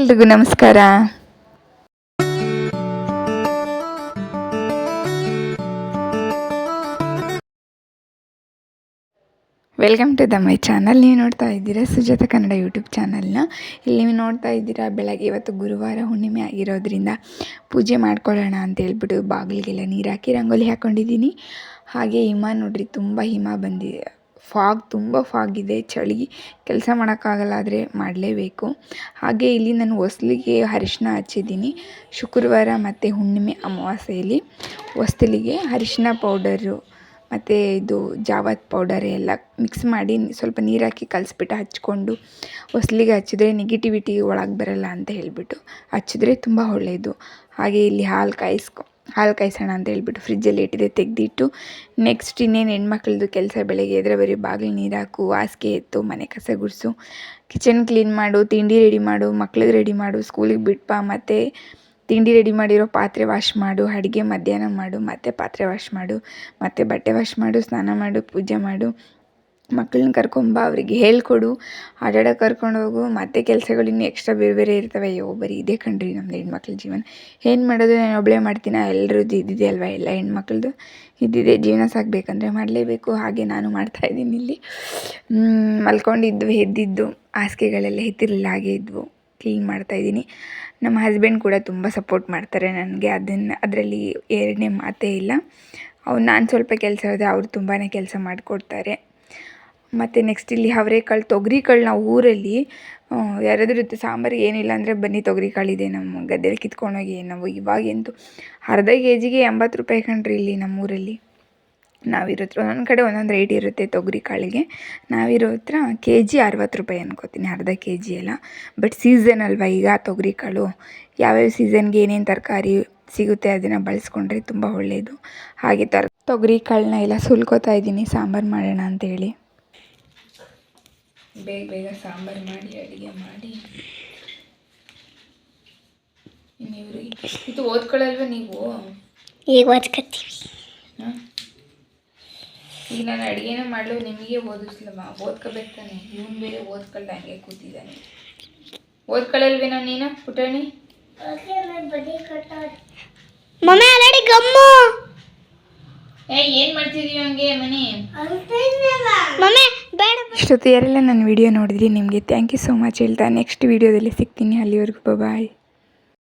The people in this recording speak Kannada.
ಎಲ್ರಿಗೂ ನಮಸ್ಕಾರ. Welcome to the my channel. ನೀವು ನೋಡ್ತಾ ಇದ್ದೀರಾ ಸುಜಾತ ಕನ್ನಡ ಯೂಟ್ಯೂಬ್ ಚಾನಲ್ನ. ಇಲ್ಲಿ ನೀವು ನೋಡ್ತಾ ಇದ್ದೀರಾ, ಬೆಳಗ್ಗೆ ಇವತ್ತು ಗುರುವಾರ ಹುಣ್ಣಿಮೆ ಆಗಿರೋದ್ರಿಂದ ಪೂಜೆ ಮಾಡ್ಕೊಳ್ಳೋಣ ಅಂತ ಹೇಳ್ಬಿಟ್ಟು ಬಾಗಿಲಿಗೆಲ್ಲ ನೀರು ಹಾಕಿ ರಂಗೋಲಿ ಹಾಕ್ಕೊಂಡಿದ್ದೀನಿ. ಹಾಗೆ ಹಿಮ ನೋಡ್ರಿ, ತುಂಬ ಹಿಮ ಬಂದಿದೆ. ತುಂಬ ಫಾಗ್ ಇದೆ, ಚಳಿ, ಕೆಲಸ ಮಾಡೋಕ್ಕಾಗಲ್ಲ, ಆದರೆ ಮಾಡಲೇಬೇಕು. ಹಾಗೆ ಇಲ್ಲಿ ನಾನು ಹೊಸ್ಲಿಗೆ ಅರಿಶಿನ ಹಚ್ಚಿದ್ದೀನಿ. ಶುಕ್ರವಾರ ಮತ್ತು ಹುಣ್ಣಿಮೆ ಅಮಾವಾಸ್ಯೆಯಲ್ಲಿ ಹೊಸ್ಲಿಗೆ ಅರಿಶಿನ ಪೌಡರು ಮತ್ತು ಇದು ಜಾವತ್ ಪೌಡರ್ ಎಲ್ಲ ಮಿಕ್ಸ್ ಮಾಡಿ ಸ್ವಲ್ಪ ನೀರು ಹಾಕಿ ಕಲಸ್ಬಿಟ್ಟು ಹಚ್ಕೊಂಡು ಹೊಸ್ಲಿಗೆ ಹಚ್ಚಿದ್ರೆ ನೆಗೆಟಿವಿಟಿ ಒಳಗೆ ಬರಲ್ಲ ಅಂತ ಹೇಳಿಬಿಟ್ಟು ಹಚ್ಚಿದ್ರೆ ತುಂಬ ಒಳ್ಳೆಯದು. ಹಾಗೆ ಇಲ್ಲಿ ಹಾಲು ಕಾಯಿಸೋಣ ಅಂತ ಹೇಳ್ಬಿಟ್ಟು ಫ್ರಿಜ್ಜಲ್ಲಿ ಇಟ್ಟಿದೆ, ತೆಗೆದಿಟ್ಟು ನೆಕ್ಸ್ಟ್ ಇನ್ನೇನು ಹೆಣ್ಮಕ್ಳದ್ದು ಕೆಲಸ, ಬೆಳಗ್ಗೆ ಎದ್ರೆ ಬರೀ ಬಾಗಿಲು ನೀರು ಹಾಕು, ಹಾಸಿಗೆ ಎತ್ತು, ಮನೆ ಕಸ ಗುಡಿಸು, ಕಿಚನ್ ಕ್ಲೀನ್ ಮಾಡು, ತಿಂಡಿ ರೆಡಿ ಮಾಡು, ಮಕ್ಳಿಗೆ ರೆಡಿ ಮಾಡು, ಸ್ಕೂಲಿಗೆ ಬಿಟ್ಪಾ, ಮತ್ತು ತಿಂಡಿ ರೆಡಿ ಮಾಡಿರೋ ಪಾತ್ರೆ ವಾಶ್ ಮಾಡು, ಅಡುಗೆ ಮಧ್ಯಾಹ್ನ ಮಾಡು, ಮತ್ತು ಪಾತ್ರೆ ವಾಶ್ ಮಾಡು, ಮತ್ತು ಬಟ್ಟೆ ವಾಶ್ ಮಾಡು, ಸ್ನಾನ ಮಾಡು, ಪೂಜೆ ಮಾಡು, ಮಕ್ಕಳನ್ನ ಕರ್ಕೊಂಬ, ಅವರಿಗೆ ಹೇಳ್ಕೊಡು, ಆಟಾಡೋಕೆ ಕರ್ಕೊಂಡೋಗು, ಮತ್ತು ಕೆಲಸಗಳು ಇನ್ನೂ ಎಕ್ಸ್ಟ್ರಾ ಬೇರೆ ಬೇರೆ ಇರ್ತವೆ. ಬರೀ ಇದೇ ಕಣ್ರಿ ನಮ್ಮದು ಹೆಣ್ಮಕ್ಳ ಜೀವನ. ಏನು ಮಾಡೋದು, ನಾನು ಒಬ್ಬಳೇ ಮಾಡ್ತೀನಿ, ಎಲ್ಲರದ್ದು ಇದ್ದಿದೆ ಅಲ್ವಾ, ಎಲ್ಲ ಹೆಣ್ಮಕ್ಳದ್ದು ಇದ್ದಿದೆ. ಜೀವನ ಸಾಕಬೇಕಂದ್ರೆ ಮಾಡಲೇಬೇಕು. ಹಾಗೆ ನಾನು ಮಾಡ್ತಾಯಿದ್ದೀನಿ. ಇಲ್ಲಿ ಮಲ್ಕೊಂಡಿದ್ದು ಎದ್ದಿದ್ದು ಹಾಸಿಗೆಗಳೆಲ್ಲ ಎತ್ತಿರಲಿಲ್ಲ, ಹಾಗೆ ಇದ್ವು, ಕ್ಲೀನ್ ಮಾಡ್ತಾಯಿದ್ದೀನಿ. ನಮ್ಮ ಹಸ್ಬೆಂಡ್ ಕೂಡ ತುಂಬ ಸಪೋರ್ಟ್ ಮಾಡ್ತಾರೆ ನನಗೆ, ಅದರಲ್ಲಿ ಎರಡನೇ ಮಾತೇ ಇಲ್ಲ. ನಾನು ಸ್ವಲ್ಪ ಕೆಲಸ ಇದೆ, ಅವರು ತುಂಬಾ ಕೆಲಸ ಮಾಡಿಕೊಡ್ತಾರೆ. ಮತ್ತು ನೆಕ್ಸ್ಟ್ ಇಲ್ಲಿ ಅವರೆಕಾಳು, ತೊಗರಿಕಾಳು ನಾವು ಊರಲ್ಲಿ ಯಾರಾದರೂ ಸಾಂಬಾರಿಗೆ ಏನಿಲ್ಲ ಅಂದರೆ ಬನ್ನಿ ತೊಗರಿಕಾಳಿದೆ ನಮ್ಮ ಗದ್ದೆಯಲ್ಲಿ ಕಿತ್ಕೊಂಡೋಗಿ. ನಾವು ಇವಾಗೆಂತೂ ಅರ್ಧ ಕೆಜಿಗೆ 80 ರೂಪಾಯಿ ಕಣ್ರಿ ಇಲ್ಲಿ ನಮ್ಮೂರಲ್ಲಿ. ನಾವಿರೋ ಹತ್ರ ಒಂದೊಂದು ಕಡೆ ಒಂದೊಂದು ರೇಟ್ ಇರುತ್ತೆ ತೊಗರಿಕಾಳಿಗೆ. ನಾವಿರೋ ಹತ್ರ ಕೆಜಿ 60 ರೂಪಾಯಿ ಅನ್ಕೋತೀನಿ, ಅರ್ಧ ಕೆಜಿ ಎಲ್ಲ. ಬಟ್ ಸೀಸನ್ ಅಲ್ವಾ ಈಗ ತೊಗರಿಕಾಳು, ಯಾವ್ಯಾವ ಸೀಸನ್ಗೆ ಏನೇನು ತರಕಾರಿ ಸಿಗುತ್ತೆ ಅದನ್ನು ಬಳಸ್ಕೊಂಡ್ರೆ ತುಂಬ ಒಳ್ಳೆಯದು. ಹಾಗೆ ತೊಗರಿಕಾಳನ್ನ ಎಲ್ಲ ಸುಲ್ಕೋತಾ ಇದ್ದೀನಿ ಸಾಂಬಾರು ಮಾಡೋಣ ಅಂತೇಳಿ. ಬೇಗ ಸಾಂಬಾರು ಮಾಡಿ ಅಡುಗೆ ಮಾಡಿ. ನೀವು ಇದು ಓದ್ಕೊಳ್ಳಲ್ವ ನೀವು? ಈಗ ಓದ್ಕೊತೀವಿ. ಈಗ ನಾನು ಅಡುಗೆನ ಮಾಡಲು ನಿಮಗೆ ಓದಿಸ್ಲಮ್ಮ, ಓದ್ಕೋಬೇಕು ತಾನೆ. ಇವನು ಬೇರೆ ಓದ್ಕೊಳ್ದ ಹಂಗೆ ಕೂತಿದ್ದಾನೆ. ಓದ್ಕೊಳ್ಳಲ್ವೇನೋ ನೀನು ಪುಟಾಣಿ? Mummy already gum. ಏನು ಮಾಡ್ತಿದೀವಿ ಹಂಗೆ ಮನೆ? ಮಮ್ಮಿ ಬೇಡ. ಇಷ್ಟೊತ್ತು ಯಾರೆಲ್ಲ ನನ್ನ ವಿಡಿಯೋ ನೋಡಿದ್ರಿ ನಿಮಗೆ ಥ್ಯಾಂಕ್ ಯು ಸೋ ಮಚ್ ಹೇಳ್ತಾ ನೆಕ್ಸ್ಟ್ ವಿಡಿಯೋದಲ್ಲಿ ಸಿಗ್ತೀನಿ. ಅಲ್ಲಿವರೆಗೂ ಬಾಯ್.